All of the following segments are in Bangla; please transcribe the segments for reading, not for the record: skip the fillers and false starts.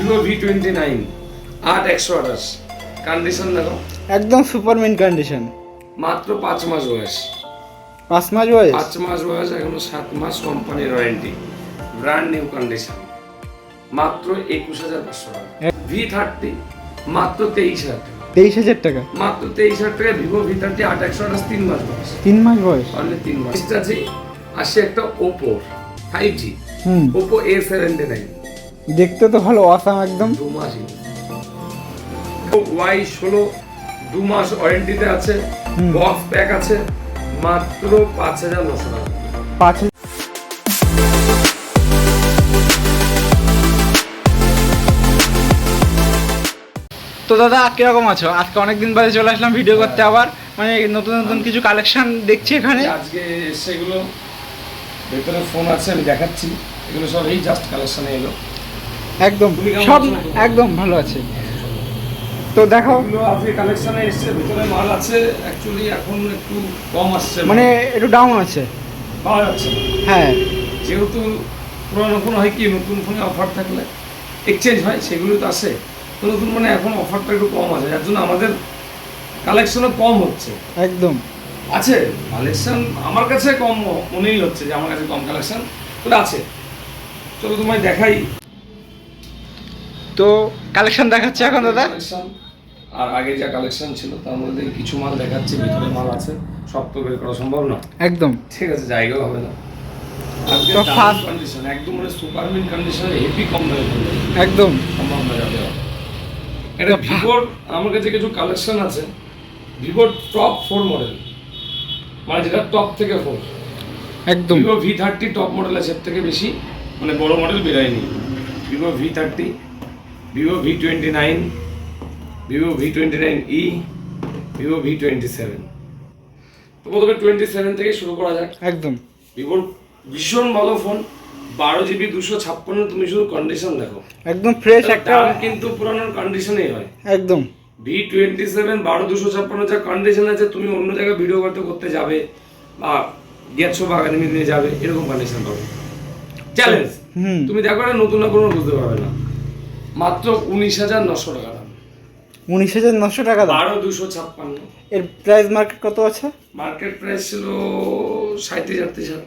ভিভো V29 8/128 কন্ডিশন দেখো একদম সুপারমিন কন্ডিশন। মাত্র 5 মাস বয়স। 5 মাস বয়স? 5 মাস বয়স, এখনো 7 মাস কোম্পানির ওয়ারেন্টি, ব্র্যান্ড নিউ কন্ডিশন, মাত্র 21,500 টাকা। V30 মাত্র 23,000 টাকা। 23,000 টাকা? মাত্র 23,000 টাকা ভিভো V30 8/128 3 মাস বয়স। 3 মাস বয়স? অনলি 3 মাস। এটা আছে আসে একটা ওপো 5G, ওপো A79, দেখতে তো ভালো, অসাম একদম। 2 মাসই। Y16 2 মাস ওয়ারেন্টিতে আছে, বক্স প্যাক আছে, মাত্র 5,900 টাকা। 5,000। তো দাদা কিরকম আছো? আজকে অনেকদিন বাদে চলে আসলাম ভিডিও করতে, আবার মানে নতুন নতুন কিছু কালেকশন দেখছি এখানে। আজকে সেগুলো ভেতরে ফোন আছে, আমি দেখাচ্ছি। এগুলো সব এই জাস্ট কালেকশনে এলো। একদম সব একদম ভালো আছে। তো দেখো, এগুলো আজকে কালেকশনে এসেছে, ভেতরে মাল আছে। অ্যাকচুয়ালি এখন একটু কম আসছে, মানে একটু ডাউন আছে, পাওয়া যাচ্ছে না। হ্যাঁ, যেহেতু পুরোনো ফোন হয় কি, নতুন ফোনে অফার থাকলে এক্সচেঞ্জ হয়, সেগুলো তো আসে। তো নতুন ফোনে এখন অফারটা একটু কম আছে, যার জন্য আমাদের কালেকশনও কম হচ্ছে। একদম আছে কালেকশন, আমার কাছে কম মনেই হচ্ছে যে আমার কাছে কম কালেকশন তো আছে। চলো তোমায় দেখাই। তো কালেকশন দেখাচ্ছে এখন দাদা। কালেকশন আর আগে যা কালেকশন ছিল তার মধ্যে কিছু মাল দেখাচ্ছে, ভিতরে মাল আছে, সব তো বের করা সম্ভব না। একদম ঠিক আছে, জায়গাও হবে না। আজকে তো ফার্স্ট কন্ডিশন একদম মানে সুপারমিন কন্ডিশন, হেভি কম দামে একদম সম্ভব না যাবে। এটা ভিভোর আমার কাছে কিছু কালেকশন আছে, ভিভোর টপ 4 মডেল, মানে যেটা টপ থেকে 4। একদম ভিভো V30 টপ মডেল আছে, এর থেকে বেশি মানে বড় মডেল বেরোয়নি। Vivo V30, Vivo V29, Vivo V29e, Vivo V27। তো প্রথমে 27 থেকে শুরু করা যাক। একদম ভিভোর ভীষণ ভালো ফোন, 12GB 256। তুমি শুধু কন্ডিশন দেখো, একদম ফ্রেশ একটা, কিন্তু পুরানোর কন্ডিশনেই হয়। একদম V27 12/256 যা কন্ডিশন আছে, তুমি অন্য জায়গায় ভিডিও করতে যাবে বা গেছো বা একাডেমি নিয়ে যাবে, এরকম কন্ডিশন পাবে। চ্যালেঞ্জ, তুমি দেখো না, নতুন না পুরনো বুঝতে পারবে না। মাত্র 19,900 টাকা দাম। 19,900 টাকা দাম? 12/256। এর প্রাইস মার্কেট কত আছে? মার্কেট প্রাইস ছিল 37,000-38,000।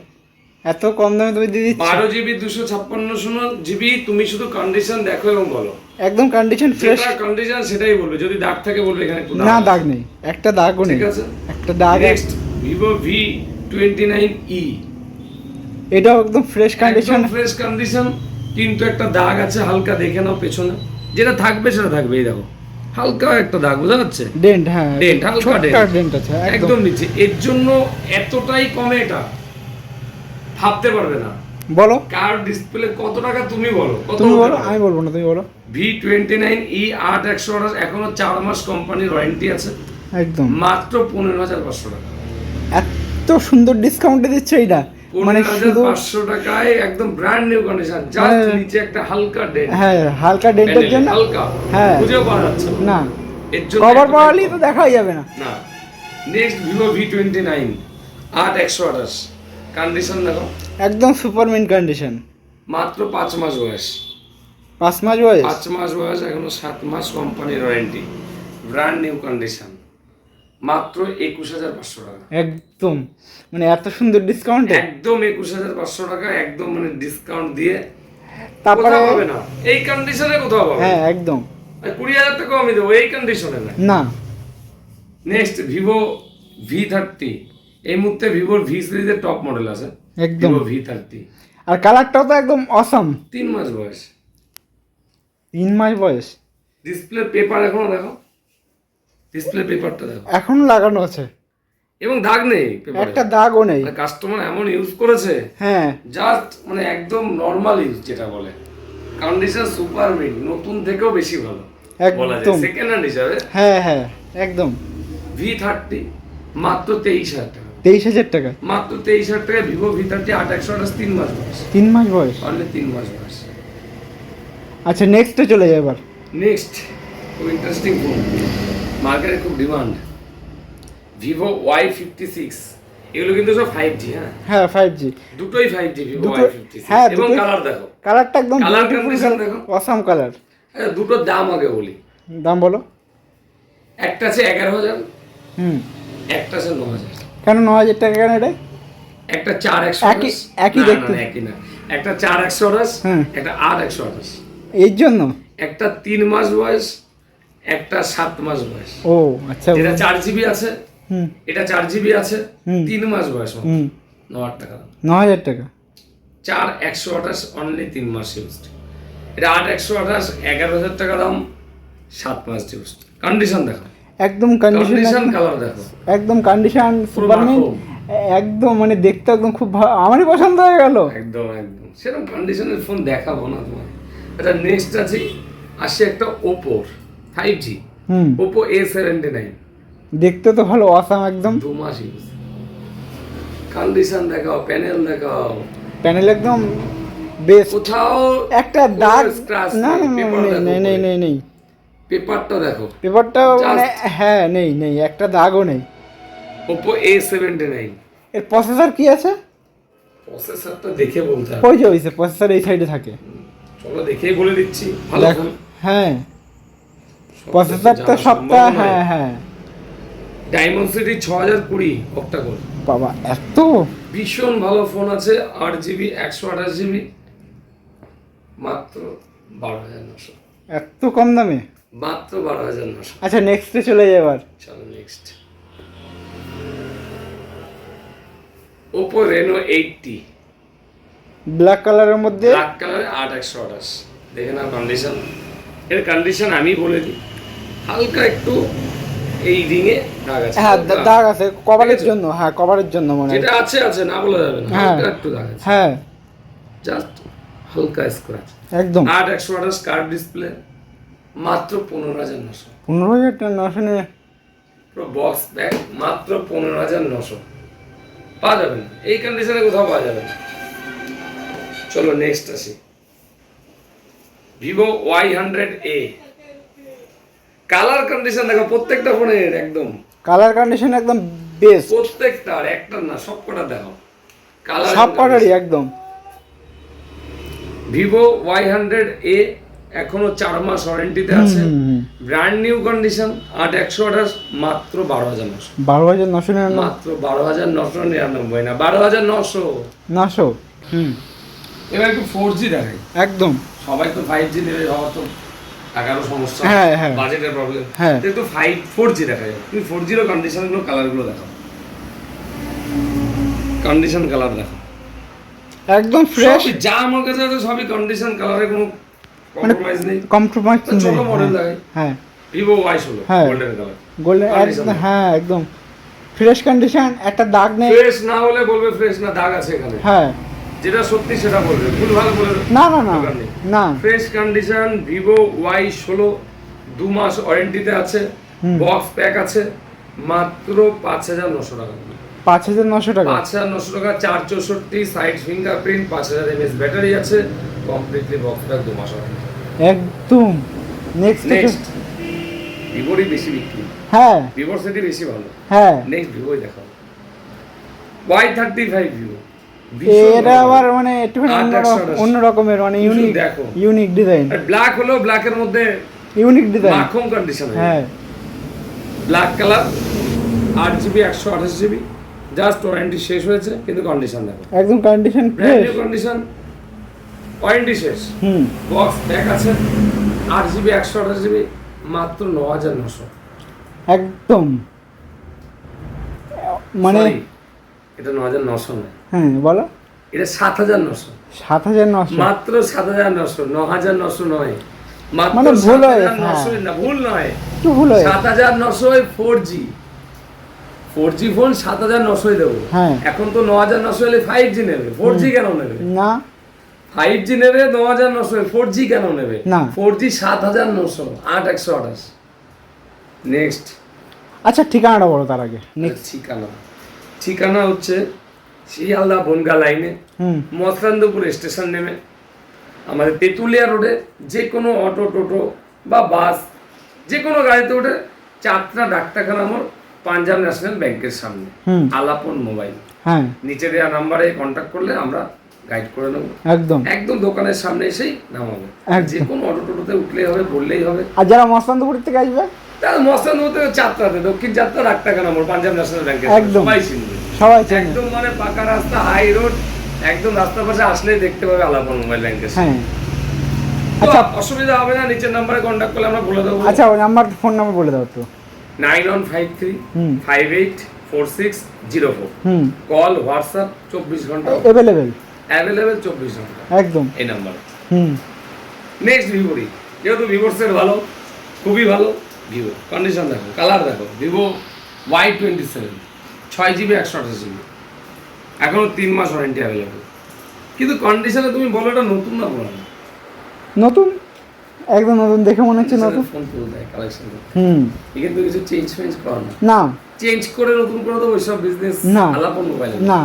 এত কম দামে তুমি দিয়ে দিচ্ছ? 12GB 256 তুমি শুধু কন্ডিশন দেখো এবং বলো। একদম কন্ডিশন ফ্রেশ, কন্ডিশন সেটাই বলবে। যদি দাগ থাকে বলবে এখানে একটু না দাগ নেই, একটা দাগও নেই। ঠিক আছে, একটা দাগ। নেক্সট ভিভো V29e, এটাও একদম ফ্রেশ কন্ডিশন। ফ্রেশ কন্ডিশন, কিন্তু একটা দাগ আছে হালকা, দেখে নাও পেছনে। যেটা থাকবে সেটা থাকবে, এই দেখো হালকা একটা দাগ, বোঝা যাচ্ছে? ডেন্ট, হ্যাঁ ডেন্ট, হালকা ডেন্ট আছে একদম নিচে। এর জন্য এতটাই কমে এটা ভাবতে পারবে না। বলো কার ডিসপ্লে কত টাকা, তুমি বলো কত? তুমি বলো, আমি বলবো না, তুমি বলো। V29e 8/128, এখনো 4 মাস কোম্পানির ওয়ারেন্টি আছে, একদম মাত্র 15,500 টাকা। এত সুন্দর ডিসকাউন্টে দিচ্ছে এইটা, মানে শুধু 15,500 টাকায় একদম ব্র্যান্ড নিউ কন্ডিশন, জাস্ট নিচে একটা হালকা ডেন্ট। হ্যাঁ, হালকা ডেন্টের জন্য, হালকা, হ্যাঁ বুঝেও পাওয়া যাচ্ছে না, এর জন্য কভার পাওয়ালি তো দেখাই যাবে না। না। নেক্সট ভিভো V29 8/128 কন্ডিশন দেখো, একদম সুপারমিন কন্ডিশন, মাত্র 5 মাস বয়স। 5 মাস বয়স? 5 মাস বয়স, এখনো 7 মাস কোম্পানির ওয়ারেন্টি, ব্র্যান্ড নিউ কন্ডিশন, মাত্র 21,500 টাকা। একদম মানে এত সুন্দর ডিসকাউন্ট, একদম 21,500 টাকা, একদম মানে ডিসকাউন্ট দিয়ে তারপরে পাবে না এই কন্ডিশনে, কোথাও পাবে। হ্যাঁ একদম 20,000 টাকা আমি দেবো এই কন্ডিশনে না। নেক্সট ভিভো V30, এই মুহূর্তে ভিভোর V সিরিজের টপ মডেল আছে, একদম ভিভো V30। আর কালারটাও তো একদম অসাম। 3 মাস বয়স। 3 মাস বয়স? ডিসপ্লে পেপার এখনো দেখো, ডিসপ্লে পেপারটা দেখো, এখনো লাগানো আছে এবং দাগ নেই, একটা দাগও নেই। কাস্টমার এমন ইউজ করেছে, হ্যাঁ জাস্ট মানে একদম নরমাল ইউজ যেটা বলে। কন্ডিশন সুপার মিড, নতুন থেকেও বেশি ভালো বলা যায় একদম, সেকেন্ড হ্যান্ড হিসাবে। হ্যাঁ হ্যাঁ একদম। V30 মাত্র 23,000 টাকা। 23,000 টাকা? মাত্র 23,000 টাকা ভিভো V30 8/128 3 মাস বয়স। 3 মাস বয়স? অনলি 3 মাস বয়স। আচ্ছা নেক্সটে চলে যাই এবার। নেক্সট খুব ইন্টারেস্টিং ফোন, মার্কেটে খুব ডিমান্ড, ভিভো Y56। এগুলো কিন্তু সব 5G। হ্যাঁ 5G, দুটোই 5G ভিভো দুটো, Y56। হ্যাঁ এবং দুটো। কালার দেখো, কালারটা একদম কালার বিউটিফুল, কন্ডিশন দেখো, অসাম কালার। দুটোর দাম আগে বলি। দাম বলো। একটা আছে 11,000, হুম, একটা আছে 9,000। কেন 9,000 টাকা কেন এটা? একটা 4,128, একই দেখতে। একই না, একটা 4,128, হুম। একটা 8,128। এর জন্য? একটা 3 মাস বয়স, একটা 7 মাস বয়স। ও আচ্ছা। এটা 4GB আছে, হুম এটা 4GB আছে, হুম। 3 মাস বয়স মাত্র। হুম, 9,000 টাকা দাম। 9,000 টাকা। 4,128 অনলি 3 মাস ইউজড। এটা 8,128, 11,000 টাকা দাম, 7 মাস ইউজড। কন্ডিশন দেখো, একদম কন্ডিশন কালার দেখো, একদম কন্ডিশন পুরো সুপারম্যান। মাখন। একদম মানে দেখতে একদম খুব ভালো, আমারই পছন্দ হয়ে গেল। একদম একদম সেরকম কন্ডিশনের ফোন দেখাবো না তোমার। এটা নেক্সট আছে, আসছে একটা ওপো 5G, হুম, ওপো A79, দেখতে তো ভালো, অসাম একদম। 2 মাস ইউজ। কন্ডিশন দেখাও, প্যানেল দেখাও, প্যানেল একদম বেস্ট। কোথাও একটা দাগ স্ক্র্যাচ না না নেই নেই নেই নেই। পেপারটা দেখো, পেপারটা মানে হ্যাঁ নেই নেই, একটা দাগও নেই। Oppo A79। এর প্রসেসর কি আছে? প্রসেসরটা দেখে বলতে হবে। ওই যে ওইসে প্রসেসর এই সাইডে থাকে। চলো দেখেই বলে দিচ্ছি, ভালো দেখো, ফোন। হ্যাঁ সব প্রসেসরটা জানা সবটা, সম্ভব নয়। হ্যাঁ হ্যাঁ। ডায়মন্ডসিটি 6020 অক্টাকোর, বাবা এত! ভীষণ ভালো ফোন আছে। 8GB 128GB, মাত্র 12,900। এত কম দামে? মাত্র 12,900। আচ্ছা নেক্সটে চলে যাই এবার। চলো নেক্সট, ওপো রেনো 80, ব্ল্যাক কালারের মধ্যে। ব্ল্যাক কালারে 8,128। দেখে না কন্ডিশন, এর কন্ডিশন আমি বলে দিই। হালকা একটু এই রিংয়ে দাগ আছে, হ্যাঁ হালকা। দাগ আছে কভারের দেখেছো? জন্য, হ্যাঁ কভারের জন্য মনে হয়। যেটা আছে আছে, না বলা যাবে না, হ্যাঁ। হালকা একটু দাগ আছে, হ্যাঁ জাস্ট হালকা স্ক্র্যাচ। একদম। 8,128 কার্ভ ডিসপ্লে, মাত্র 15,900। 15,900 নিয়ে? পুরো বক্স প্যাক, মাত্র 15,900 পাওয়া যাবে না, এই কন্ডিশনে কোথাও পাওয়া যাবে না। চলো নেক্সট আসি, ভিভো Y100A। কালার কন্ডিশন দেখো, প্রত্যেকটা ফোনের একদম কালার কন্ডিশন একদম বেস্ট, প্রত্যেকটা, একটা না সব কটা দেখো কালার। সব কটারই একদম। ভিভো Y100A এখনো 4 মাস ওয়ারেন্টিতে আছে, ব্র্যান্ড নিউ কন্ডিশন। 8,128, মাত্র 12,900। 12,999? মাত্র 12,999 না, 12,900। 900? হুম, এবার একটু 4G দেখাই। একদম। সবাই তো 5G নেবে, সবার তো টাকারও সমস্যা, হ্যাঁ, হ্যাঁ। বাজেটের প্রবলেম। হ্যাঁ। একটু 4G দেখাই। তুমি 4G এর কন্ডিশনগুলো, কালারগুলো দেখাও, কন্ডিশন কালার দেখো, একদম ফ্রেশ। সবই যা আমার কাছে আছে সবই কন্ডিশন কালারে, কোনো মানে কম্প্রোমাইজ নেই। কম্প্রোমাইজ নেই। ছোট মডেল দেখাই, হ্যাঁ ভিভো Y16 হ্যাঁ। গোল্ডেন কালার, গোল্ডেন একদম, হ্যাঁ একদম ফ্রেশ কন্ডিশন, একটা দাগ নেই। ফ্রেশ না হলে বলবে ফ্রেশ না, দাগ আছে এখানে। হ্যাঁ, যেটা সত্যি সেটা বলবে, ভুল ভালো বলে না না না না। ফ্রেশ কন্ডিশন ভিভো Y16, 2 মাস ওয়ারেন্টিতে আছে, বক্স প্যাক আছে, মাত্র 5,900 টাকা। 5,900 টাকা? 5,900 টাকা, 464 সাইড ফিঙ্গারপ্রিন্ট, 5,000 mAh ব্যাটারি আছে, কমপ্লিটলি বক্স প্যাক, 2 মাস ওয়ারেন্টি। একদম। নেক্সট। নেক্সট, ভিভোরই বেশি বিক্রি, হ্যাঁ ভিভোর সেটি বেশি ভালো। হ্যাঁ। নেক্সট ভিভোই দেখাবো, Y35 ভিভো। এটা আবার মানে একটুখানি অন্য রকমের, মানে ইউনিক, দেখো ইউনিক ডিজাইন। ব্ল্যাক হলো, ব্ল্যাকের মধ্যে ইউনিক ডিজাইন, মাখন কন্ডিশন। হ্যাঁ black colour, 8GB 128GB, just warranty শেষ হয়েছে, কিন্তু কন্ডিশন দেখো একদম condition brand fresh. New condition, warranty শেষ, হুম, বক্স ব্যাক আছে, 8GB 128GB, মাত্র 9,900। একদম মানে Sorry, এটা 9,900 নয়, হ্যাঁ বলো। এটা 7,900, 7,900? মাত্র 7,900, 9,900 নয়, মাত্র মানে ভুল হয়, 7,900 না, ভুল নয়, একটু ভুল হয়। 7,900 4G। 4G ফোন 7,900 দেবো। হ্যাঁ। এখন তো 9,900 হলে 5G নেবে, 4G কেন নেবে? না 5G নেবে 9,900, 4G কেন নেবে? না। 4G 7,900, 8,128। নেক্সট, আচ্ছা ঠিকানাটা বলো তার আগে। নেক্সট ঠিকানা হচ্ছে শিয়ালদা বনগা লাইনে, হুম, মসলান্দপুর স্টেশন নেমে আমাদের তেঁতুলিয়া রোডে যে কোনো অটো, টোটো বা বাস, যে কোনো গাড়িতে উঠে চাতরা ডাক্তারখানা মোড়, পাঞ্জাব ন্যাশনাল ব্যাংকের সামনে, হুম, আলাপন মোবাইল, হ্যাঁ নিচে দেওয়া নাম্বারে কন্ট্যাক্ট করলে আমরা গাইড করে নেবো, একদম একদম দোকানের সামনে এসেই নামাবো। একদম। যে কোনো অটো টোটোতে উঠলেই হবে, বললেই হবে। আর যারা মস্তানপুর থেকে আসবে, তার মস্তানপুর থেকে চারটাতে, দক্ষিণ চারটা, 8 টাকা নম্বর, পাঞ্জাব ন্যাশনাল ব্যাংকের একদম। সবাই চিনবে, সবাই চেনে। একদম মানে পাকা রাস্তা, হাই রোড, একদম রাস্তার পাশে আসলেই দেখতে পাবে আলাপন মোবাইল ব্যাংকের। হ্যাঁ আচ্ছা, অসুবিধা হবে না, নিচের নাম্বারে কন্ট্যাক্ট করলে আমরা বলে দেবো। আচ্ছা, ওই নাম্বার, ফোন নাম্বার বলে দাও তো। 9153584604। কল, হোয়াটসঅ্যাপ 24 ঘন্টা অ্যাভেলেবেল 24 ঘন্টা একদম এই নাম্বারে। হুম। নেক্সট ভিভোরই, যেহেতু ভিভোর সেট ভালো, খুবই ভালো। ভিভো কন্ডিশন দেখো, কালার দেখো, ভিভো Y27 6GB 128GB, এখনো 3 মাস ওয়ারেন্টি অ্যাভেলেবেল। কিন্তু কন্ডিশনে তুমি বলো এটা নতুন না পুরানো? নতুন, একদম নতুন, দেখে মনে হচ্ছে নতুন। ফোন তুলে দেয় কালেকশন, কিন্তু কিছু চেঞ্জ করা না, চেঞ্জ করে নতুন করে তো ওইসব বিজনেস না। আলাপন মোবাইল না,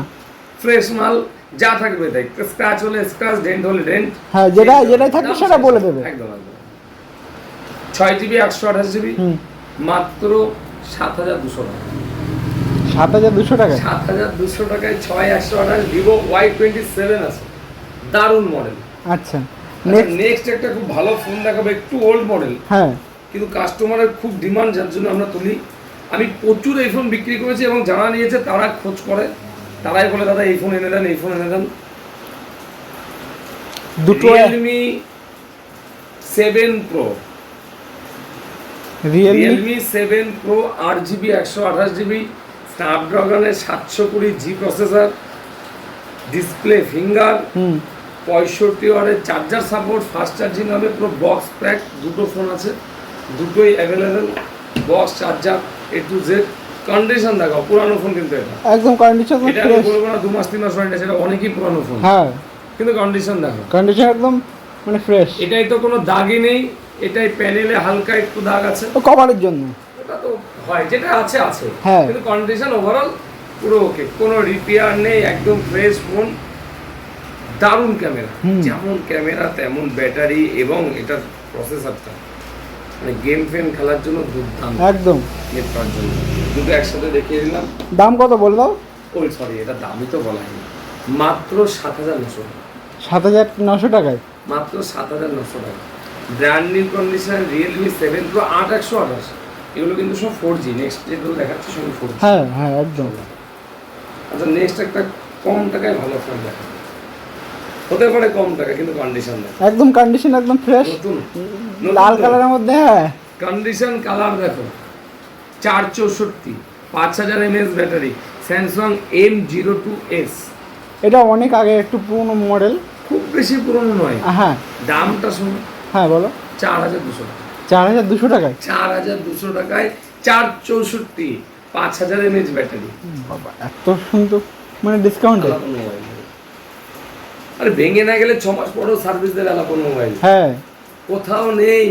ফ্রেশ মাল যা থাকবে তাই, স্ক্র্যাচ হলে স্ক্র্যাচ, ডেন্ট হলে ডেন্ট, হ্যাঁ যেটাই থাকবে সেটা বলে দেবে। একদম একদম। 6GB 128GB মাত্র 7200 টাকা। 7200 টাকা? 7200 টাকায় 6128 ভিভো Y27 আছে, দারুণ মডেল। আচ্ছা, নেক্সট একটা খুব ভালো ফোন দেখাবো, একটু ওল্ড মডেল, হ্যাঁ, কিন্তু কাস্টমারের খুব ডিমান্ড, যার জন্য আমরা তুলি। আমি প্রচুর এই ফোন বিক্রি করেছি এবং যারা নিয়েছে তারা খোঁজ করে, তারাই বলে দাদা এই ফোন এনে দেন, এই ফোন এনে দেন। দুটো Realme 7 pro, Realme 7 pro 8GB 128GB, স্ন্যাপড্রাগনের 720G processor, display finger, 65 ওয়াটের চার্জার সাপোর্ট, ফাস্ট চার্জিং হবে, পুরো বক্স প্যাক। দুটো ফোন আছে, দুটোই available, box charger A to Z। Condition দেখো, পুরানো ফোন কিন্তু এটা একদম কন্ডিশন এটা আমি বলবো না 2 মাস 3 মাস ওয়ারেন্টি, সেটা অনেকই পুরানো ফোন, হ্যাঁ, কিন্তু কন্ডিশন দেখো, কন্ডিশন একদম মানে ফ্রেশ। এটাই তো কোনো দাগই নেই, এটাই প্যানেলে হালকা একটু দাগ আছে, ও কভারের জন্য, ওটা তো হয়, যেটা আছে আছে, হ্যাঁ। কিন্তু কন্ডিশন ওভারঅল পুরো ওকে, কোনো রিপেয়ার নেই, একদম ফ্রেশ ফোন। দারুণ ক্যামেরা, যেমন ক্যামেরা তেমন ব্যাটারি, এবং এটার প্রসেসরটা মানে গেম ফেম খেলার জন্য দুর্দান্ত, একদম নেট করার জন্য। দুটো একসাথে দেখিয়ে দিলাম। দাম কত বলে দাও? ওই সরি, এটা দামই তো বলা হয়নি, মাত্র 7900 টাকা। 7900 টাকায়? মাত্র 7900 টাকা। Brand new condition Realme 7 pro 8128, এগুলো কিন্তু সব 4G। নেক্সট যেগুলো দেখাচ্ছি সব 4G। হ্যাঁ হ্যাঁ একদম। আচ্ছা, নেক্সট একটা কম টাকায় ভালো ফোন দেখা, হতে পারে কম টাকা, কিন্তু কন্ডিশন দেখো, একদম কন্ডিশন একদম ফ্রেশ, নতুন লাল কালারের মধ্যে, হ্যাঁ। কন্ডিশন কালার দেখো, 464 5000 mAh ব্যাটারি, স্যামসাং M02s। এটা অনেক আগে, একটু পুরনো মডেল, খুব বেশি পুরনো নয়। হ্যাঁ। দামটা শোনো, হ্যাঁ বলো। 4200 টাকা। 4200 টাকায়? 4200 টাকায় 464 5000 mAh ব্যাটারি। বাবা, এত সুন্দর মানে ডিসকাউন্টে? আরে ভেঙে না গেলে 6 মাস পরেও সার্ভিস দেবে আলাপন মোবাইল। হ্যাঁ, কোথাও নেই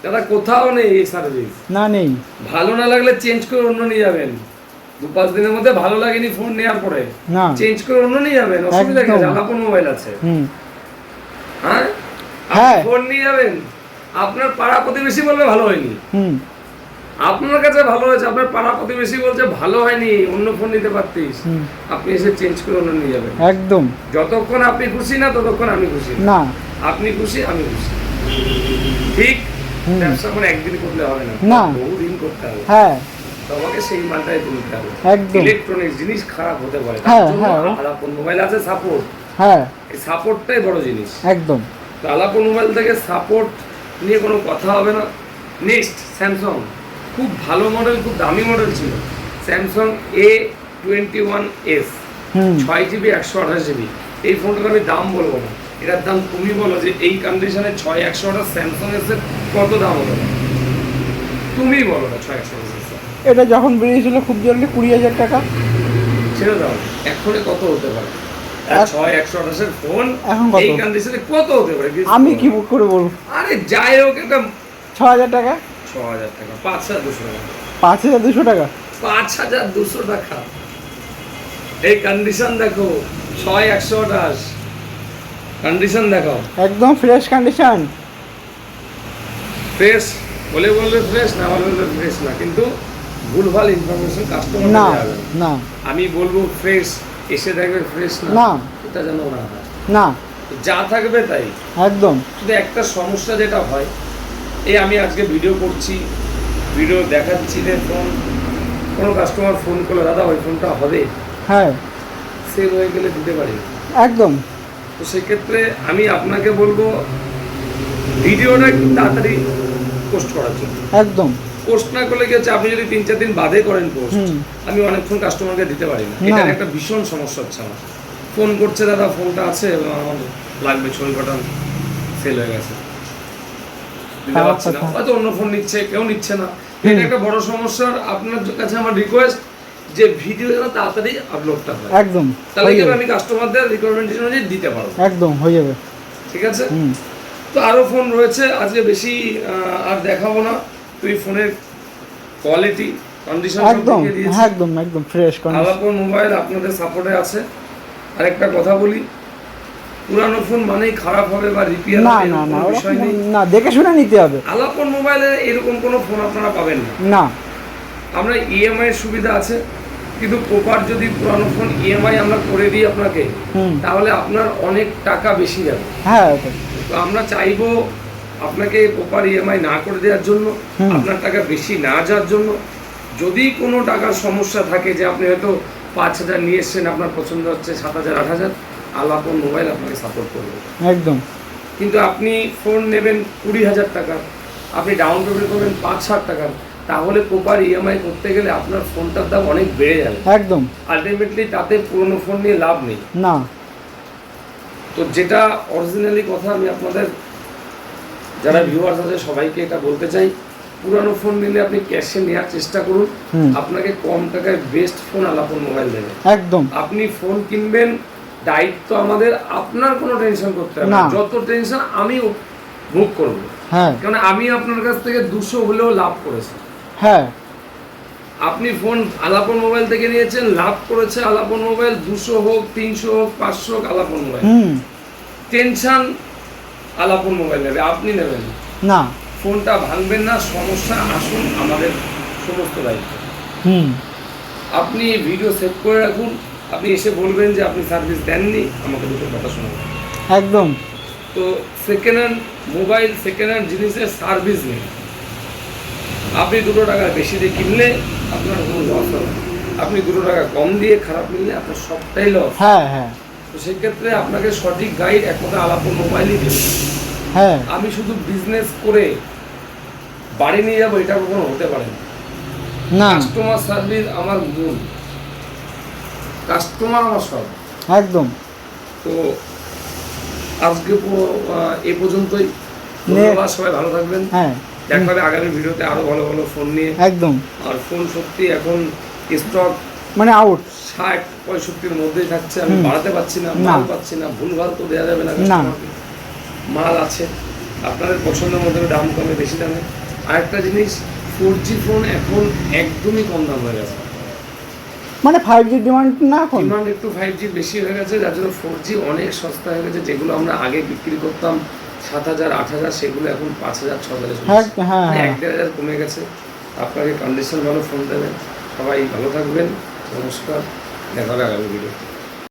দাদা, কোথাও নেই এই সার্ভিস। না নেই। ভালো না লাগলে চেঞ্জ করে অন্য নিয়ে যাবেন, 2-5 দিনের মধ্যে ভালো লাগেনি ফোন নেওয়ার পরে না, চেঞ্জ করে অন্য নিয়ে যাবেন, অসুবিধা কি আছে? আলাপন মোবাইল আছে। হ্যাঁ, হ্যাঁ, ফোন নিয়ে যাবেন, আপনার পাড়া প্রতিবেশী বলবে ভালো হয়নি, আপনার কাছে ভালো হয়েছে, আপনার পাড়া প্রতিবেশী বলছে ভালো হয়নি, অন্য ফোন নিতে পারতিস, আপনি এসে চেঞ্জ করে অন্য নিয়ে যাবেন। একদম। যতক্ষণ আপনি খুশি না ততক্ষণ আমি খুশি না, আপনি খুশি আমি খুশি, ঠিক? ব্যবসা মানে একদিন করলে হবে না, না, বহুদিন করতে হবে। হ্যাঁ, তোমাকে সেই মালটাই তুলতে হবে। একদম। ইলেকট্রনিক্স জিনিস খারাপ হতে পারে, হ্যাঁ, তার জন্য হ্যাঁ। আলাপন মোবাইল আছে সাপোর্ট, হ্যাঁ, এই সাপোর্টটাই বড় জিনিস। একদম। তো আলাপন মোবাইল থেকে সাপোর্ট নিয়ে কোনো কথা হবে না। নেক্সট স্যামসাং, খুব ভালো মডেল, খুব দামি মডেল ছিল, স্যামসাং A21s 6GB 128GB। এই ফোনটার আমি দাম বলবো না, এটার দাম তুমি বলো যে এই কন্ডিশনে 6128 স্যামসাং এর কত দাম হলো, তুমি বলো না। 6128 এটা যখন বেরিয়েছিল খুব জলদি 20,000 টাকা, ছেড়ে দাও, এখন কত হতে পারে? 6128 এর ফোন এখন কত? এই কন্ডিশনে কত হতে পারে? আমি কি করে বলবো? আরে যাই হোক, এটা 6,000 টাকা, 6000 টাকা, 5200 টাকা, 5200 টাকা, 5200 টাকা। এই কন্ডিশন দেখো, 6128 কন্ডিশন দেখো, একদম ফ্রেশ কন্ডিশন। ফ্রেশ বলে বলবে ফ্রেশ, না বলবে ফ্রেশ না, কিন্তু ভুলভাল ইনফরমেশন কাস্টমার না, দেওয়া যাবে না। না, আমি বলবো ফ্রেশ, এসে দেখবে ফ্রেশ না। না, এটা যেন না হয়। না, যা থাকবে তাই। একদম শুধু একটা সমস্যা যেটা হয়, এই আমি আজকে ভিডিও করছি, ভিডিও দেখাচ্ছি যে ফোন, কোনো কাস্টমার ফোন করলে দাদা ওই ফোনটা হবে, হ্যাঁ সেল হয়ে গেলে দিতে পারি। একদম তো সেক্ষেত্রে আমি আপনাকে বলবো ভিডিওটা একটু তাড়াতাড়ি পোস্ট করার জন্য। একদম পোস্ট না করলে কি হচ্ছে, আপনি যদি 3-4 দিন বাদে করেন পোস্ট, হুম। আমি অনেকক্ষণ কাস্টমারকে দিতে পারি না। না। এটা একটা ভীষণ সমস্যা হচ্ছে আমার। ফোন করছে দাদা ফোনটা আছে আমার লাগবে, ছবি পাঠান, সেল হয়ে গেছে, দিতে পারছি না, হয়তো অন্য ফোন নিচ্ছে, কেউ নিচ্ছে না। এটা একটা বড় সমস্যা। আপনার কাছে আমার রিকোয়েস্ট যে ভিডিও যেন তাড়াতাড়ি আপলোডটা হয়, একদম তাহলে কিন্তু আমি কাস্টমারদের রিকমেন্ডেশন অনুযায়ী দিতে পারবো। একদম হয়ে যাবে। ঠিক আছে। হুম। তো আরো ফোন রয়েছে, আজকে বেশি আর দেখাবো না। তুই ফোনের কোয়ালিটি কন্ডিশন একদম একদম একদম ফ্রেশ কন্ডিশন। আলাপন মোবাইল আপনাদের সাপোর্টে আছে। আরেকটা কথা বলি, পুরানো ফোন মানেই খারাপ হবে বা রিপেয়ার না হবে না না, এরকম বিষয় নেই। না দেখে শুনে নিতে হবে। আলাপন মোবাইলে এরকম কোনো ফোন আপনারা পাবেন না। না, আমরা ইএমআই এর সুবিধা আছে, কিন্তু প্রপার যদি পুরানো ফোন ইএমআই আমরা করে দিই আপনাকে, হুম। তাহলে আপনার অনেক টাকা বেশি যাবে। হ্যাঁ ওটাই। তো আমরা চাইবো আপনাকে প্রপার ইএমআই না করে দেওয়ার জন্য, হুম। আপনার টাকা বেশি না যাওয়ার জন্য। যদি কোনো টাকার সমস্যা থাকে, যে আপনি হয়তো 5,000 নিয়ে এসছেন, আপনার পছন্দ হচ্ছে 7,000 8,000, আলাপন মোবাইল আপনাকে সাপোর্ট করবে। একদম কিন্তু আপনি ফোন নেবেন 20,000 টাকা, আপনি ডাউন পেমেন্ট করবেন 5-7 টাকা, তাহলে প্রপার ইএমআই করতে গেলে আপনার ফোনটার দাম অনেক বেড়ে যাবে। একদম আলটিমেটলি তাতে পুরনো ফোন নিয়ে লাভ নেই। না। তো যেটা অরিজিনালি কথা, আমি আপনাদের যারা ভিউয়ার্স আছে সবাইকে এটা বলতে চাই, পুরানো ফোন নিলে আপনি ক্যাশে নেওয়ার চেষ্টা করুন। আপনাকে কম টাকায় বেস্ট ফোন আলাপন মোবাইল দেবে। একদম আপনি ফোন কিনবেন, দায়িত্ব আমাদের, আপনার কোনো টেনশন করতে হবে না। যত টেনশন আমি ভোগ করব, হ্যাঁ কারণ আমি আপনার কাছ থেকে 200 হলেও লাভ করেছি। হ্যাঁ আপনি ফোন আলাপন মোবাইল থেকে নিয়েছেন, লাভ করেছে আলাপন মোবাইল, 200 হোক 300 হোক 500 হোক আলাপন মোবাইল। টেনশন আলাপন মোবাইল নেবে, আপনি নেবেন না। ফোনটা ভাঙবেন না, সমস্যা আসুন আমাদের সমস্ত দায়িত্ব। আপনি ভিডিও সেভ করে রাখুন, আপনি এসে বলবেন যে আপনি সার্ভিস দেননি, আমাকে দুটো কথা শোনাবেন। একদম। তো second hand mobile, second hand জিনিসের সার্ভিস নেই। আপনি 2 টাকা বেশি দিয়ে কিনলে আপনার কোনো লস হবে, আপনি 2 টাকা কম দিয়ে খারাপ কিনলে আপনার সবটাই লস। হ্যাঁ হ্যাঁ। তো সেক্ষেত্রে আপনাকে সঠিক গাইড একমাত্র আলাপন মোবাইলই দেবে। হ্যাঁ। আমি শুধু বিজনেস করে বাড়ি নিয়ে যাবো, এটা কখনো হতে পারে না। কাস্টমার সার্ভিস আমার মূল, কাস্টমার আমার সব। একদম। তো আজকে এ পর্যন্তই। ধন্যবাদ, সবাই ভালো থাকবেন। হ্যাঁ, দেখা হবে আগামী ভিডিওতে আরো ভালো ভালো ফোন নিয়ে। একদম। আর ফোন সত্যি এখন স্টক মানে আউট 60-65-র মধ্যেই থাকছে। আমি বাড়াতে পারছি না, মাল পাচ্ছি না, ভুলভাল তো দেওয়া যাবে না। মাল আছে, আপনাদের পছন্দের মধ্যে দাম কমে বেশি দামে। আরেকটা জিনিস, 4G ফোন এখন একদমই কম দাম হয়ে গেছে। মানে 5G ডিমান্ড না, এখন ডিমান্ড একটু 5G বেশি হয়ে গেছে, যার জন্য 4G অনেক সস্তা হয়ে গেছে। যেগুলো আমরা আগে বিক্রি করতাম 7,000 8,000, সেগুলো এখন 5,000 6,000 হ্যাঁ 1,500 কমে গেছে। আপনাকে কন্ডিশন ভালো ফোন দেবেন। সবাই ভালো থাকবেন, নমস্কার, দেখা হবে আগামী ভিডিও।